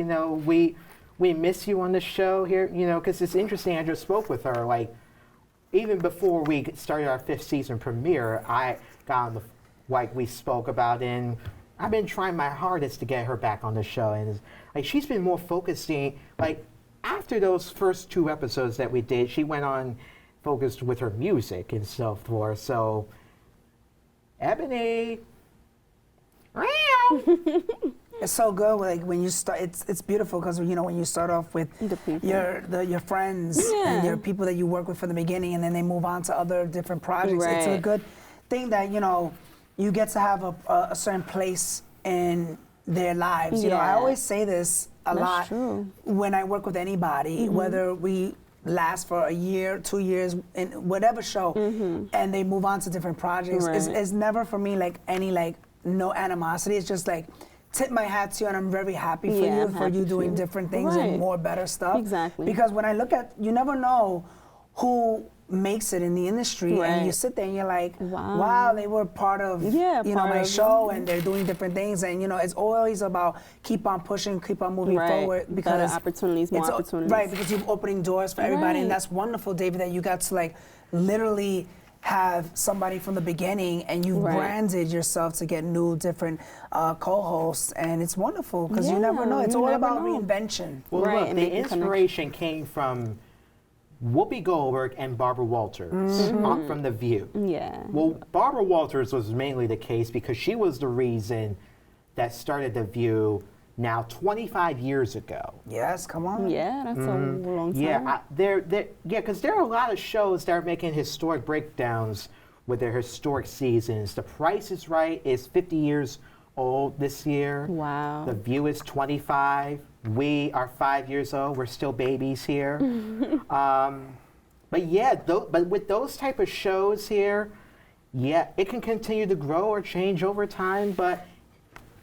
we miss you on the show here, because it's interesting. I just spoke with her, even before we started our 5th season premiere, I got on we spoke about, and I've been trying my hardest to get her back on the show. And she's been more focusing, after those first 2 episodes that we did, she went on focused with her music and so forth. So, Ebony. It's so good. When you start, it's beautiful because when you start off with your friends and your people that you work with from the beginning, and then they move on to other different projects. Right. It's a good thing that you get to have a certain place in their lives. I always say this a lot when I work with anybody, whether we last for a year, 2 years, in whatever show, and they move on to different projects. Right. It's never for me any no animosity. It's just tip my hat to you, and I'm very happy for you doing different things and more better stuff. Exactly. Because when I look at, you never know who makes it in the industry, and you sit there and you're like, wow, they were part of my show, and they're doing different things, and it's always about keep on pushing, keep on moving forward, because better opportunities, more opportunities. Right, because you're opening doors for everybody, and that's wonderful, David, that you got to like literally have somebody from the beginning, and you branded yourself to get new, different co-hosts, and it's wonderful because you never know. It's all about reinvention. Well, look, the inspiration came from Whoopi Goldberg and Barbara Walters from The View. Yeah. Well, Barbara Walters was mainly the case because she was the reason that started The View now 25 years ago. Yes, come on. Yeah, that's a long time. Yeah, because there are a lot of shows that are making historic breakdowns with their historic seasons. The Price is Right is 50 years old this year. Wow. The View is 25. We are 5 years old. We're still babies here. But yeah, but with those type of shows here, yeah, it can continue to grow or change over time, but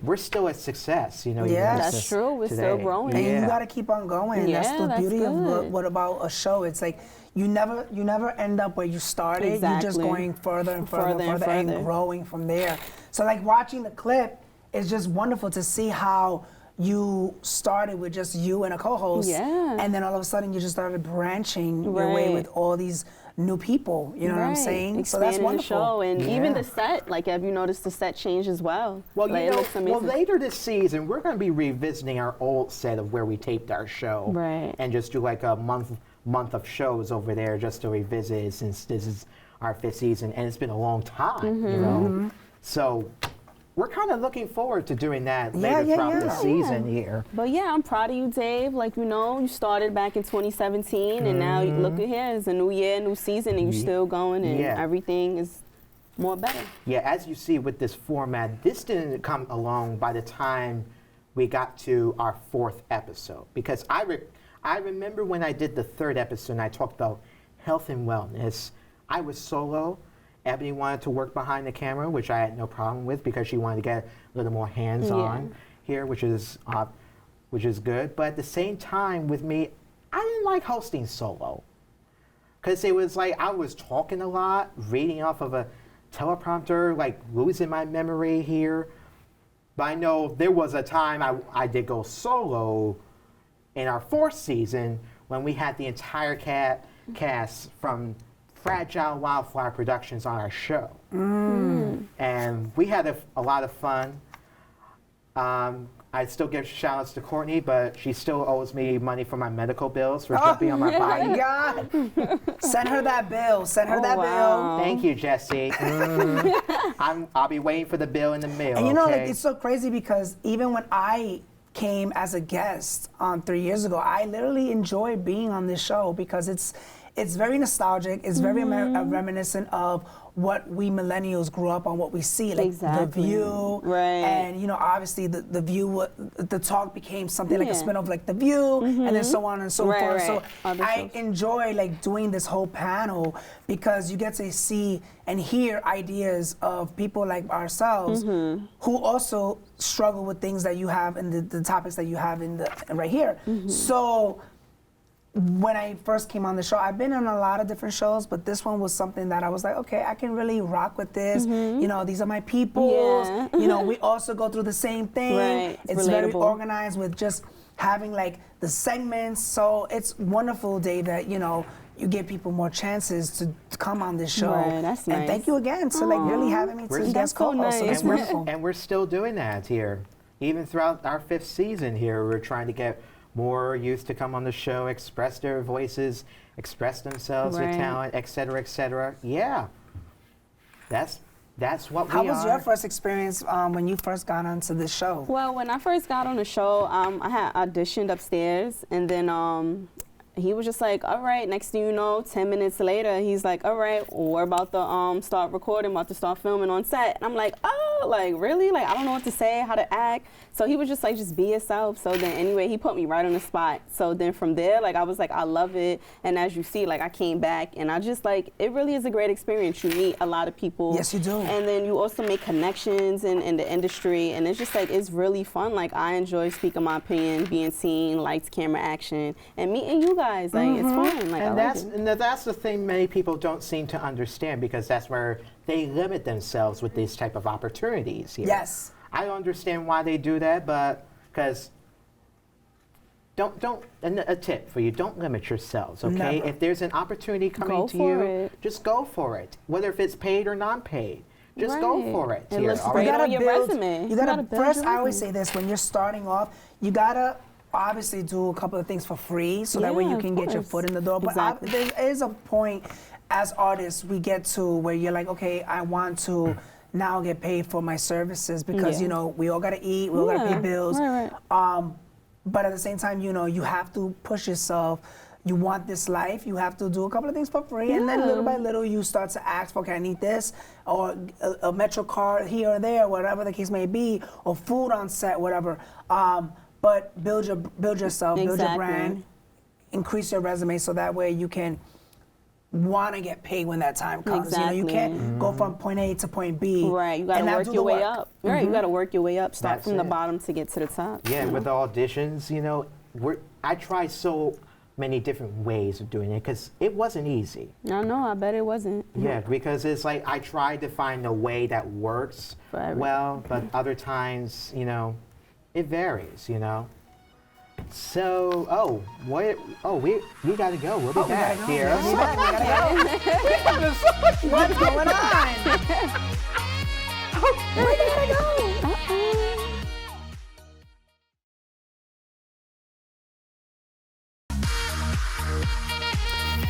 we're still a success, Yes, that's true. We're still growing, and you got to keep on going. Yeah, that's the beauty of what about a show. It's like you never end up where you started. Exactly. You're just going further and further and growing from there. So like watching the clip is just wonderful to see how you started with just you and a co-host, and then all of a sudden you just started branching your way with all these new people. You know what I'm saying? Expanding so that's wonderful. The show, and even the set. Like, have you noticed the set change as well? Well, like, well, later this season we're going to be revisiting our old set of where we taped our show, and just do like a month of shows over there just to revisit, since this is our 5th season, and it's been a long time, So we're kind of looking forward to doing that later throughout the season here. But yeah, I'm proud of you, Dave. Like, you started back in 2017, and now look at here. It's a new year, new season, and you're still going, and everything is more better. Yeah, as you see with this format, this didn't come along by the time we got to our 4th episode. Because I remember when I did the 3rd episode and I talked about health and wellness, I was solo. Ebony wanted to work behind the camera, which I had no problem with because she wanted to get a little more hands-on here, which is good. But at the same time, with me, I didn't like hosting solo because it was like I was talking a lot, reading off of a teleprompter, like losing my memory here. But I know there was a time I did go solo in our 4th season when we had the entire cast from Fragile Wildflower Productions on our show. And we had a lot of fun. I still give shout outs to Courtney, but she still owes me money for my medical bills for jumping on my bike. Oh my God. Send her that bill. Send her that bill. Thank you, Jesse. I'll be waiting for the bill in the mail. And like, it's so crazy because even when I came as a guest 3 years ago, I literally enjoy being on this show because it's very nostalgic. It's very reminiscent of what we millennials grew up on, what we see, like The View, and obviously the View, the talk became something like a spin off, like The View, and then so on and so forth. So I enjoy like doing this whole panel because you get to see and hear ideas of people like ourselves who also struggle with things that you have and the topics that you have in right here. So when I first came on the show, I've been on a lot of different shows, but this one was something that I was like, okay, I can really rock with this. These are my people. We also go through the same thing. It's very organized with just having like the segments. So it's wonderful, Dave, that you give people more chances to come on this show. That's nice. And thank you again for like really having me to guest co-host. So it's wonderful. And we're still doing that here. Even throughout our 5th season here, we're trying to get more youth to come on the show, express their voices, express themselves with talent, et cetera, et cetera. Yeah, that's what we are. How was your first experience when you first got onto the show? Well, when I first got on the show, I had auditioned upstairs, and then he was just like, all right, next thing you know, 10 minutes later, he's like, all right, we're about to start recording, about to start filming on set. And I'm like, oh, Like, really? Like, I don't know what to say, how to act. So he was just like, just be yourself. So then anyway, he put me right on the spot. So then from there, like, I was like, I love it. And as you see, like, I came back and I just like, it really is a great experience. You meet a lot of people. Yes, you do. And then you also make connections in the industry. And it's just like, it's really fun. Like, I enjoy speaking my opinion, being seen, lights, camera, action, and meeting you guys. Like, it's fun. Like, And I like it. that's the thing many people don't seem to understand, because that's where they limit themselves with these type of opportunities here. Yes. I don't understand why they do that, but because and a tip for you, don't limit yourselves, okay? Never. If there's an opportunity coming Go to for you, it. just go for it. Whether if it's paid or non-paid, just go Right. for it. It here, looks all great right? on your resume. You gotta build first. your I always resume. say this: when you're starting off, you gotta obviously do a couple of things for free, so that way Yeah, you of can get your course. foot in the door. But Exactly. there is a point as artists we get to where you're like, okay, I want to now get paid for my services, because Yeah. you know we all gotta eat, we all gotta pay Yeah, bills. right. But at the same time, you know, you have to push yourself. You want this life, you have to do a couple of things for free, and then little by little you start to ask for, okay, I need this, or a Metro card here or there, whatever the case may be, or food on set, whatever. But build yourself, build your Exactly. brand, increase your resume, so that way you can want to get paid when that time comes. You know, you Exactly. can't go from point A to point B. Right, you gotta and not work do your the way work. up. Right, you gotta work your way up. Start That's from the it. bottom to get to the top. Yeah, you with the know? auditions, you know, I try so many different ways of doing it, because it wasn't easy. I know, I bet it wasn't. Yeah, because it's like I tried to find a way that works For everything. well, but other times, you know, it varies, you know. So, we gotta go. We'll be We back gotta go. here. We'll be back. We gotta go. What's going on? Where did I go? Uh-oh.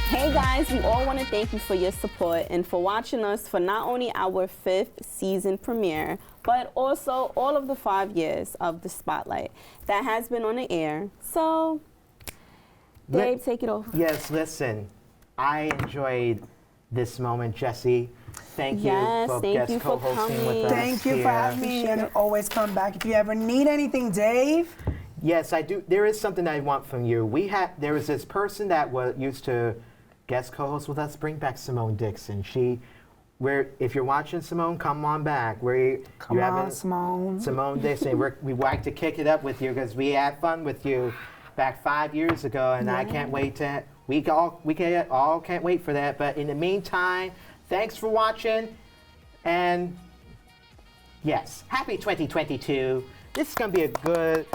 Hey guys, we all want to thank you for your support and for watching us for not only our 5th season premiere, but also all of the 5 years of The Spotlight that has been on the air. So, Dave, take it over. Yes, listen, I enjoyed this moment, Jesse. Thank you Yes, for thank guest you for co-hosting coming. with us. Thank you for here. having me, and always come back if you ever need anything, Dave. Yes, I do. There is something I want from you. There was this person that used to guest co-host with us. Bring back Simone Dixon. If you're watching, Simone, come on back. Come on, Simone. Simone Dixon. We like to kick it up with you because we had fun with you back 5 years ago, and I can't wait to. We all can't wait for that. But in the meantime, thanks for watching, and yes, happy 2022. This is gonna be a good,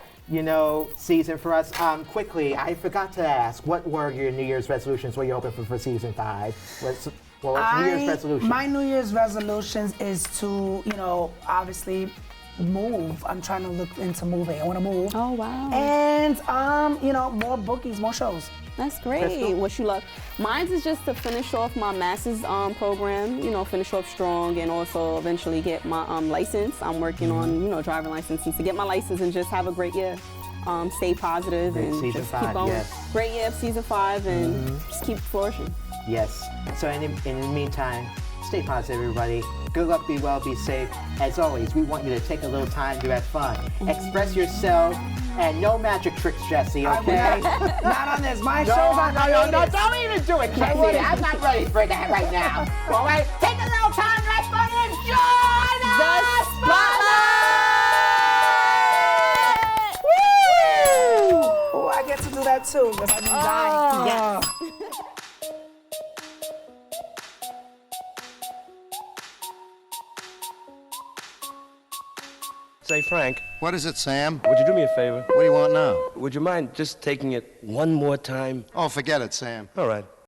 season for us. Quickly, I forgot to ask, what were your New Year's resolutions? What are you hoping for season 5? What's New Year's resolution? My New Year's resolutions is to, obviously move. I'm trying to look into moving. I want to move. Oh, wow. And, more bookings, more shows. That's great. Crystal? Wish you luck. Mine's is just to finish off my master's program, finish off strong, and also eventually get my license. I'm working on, driving license, and to get my license and just have a great year. Stay positive Great and season just 5, keep going. yes. Great year of season 5 and just keep flourishing. Yes. So in the meantime, stay positive, everybody. Good luck, be well, be safe. As always, we want you to take a little time to have fun. Express yourself, and no magic tricks, Jesse, okay? Not on this. My No, show's on no, hiatus. don't even do it, Jesse. I'm not ready for that right now. All right? Take a little time to have fun and enjoy the spotlight! Woo! Oh, I get to do that too, because I've been dying. Yes. Say, Frank, What is it, Sam? would you do me a favor? What do you want now? Would you mind just taking it one more time? Oh, forget it, Sam. All right.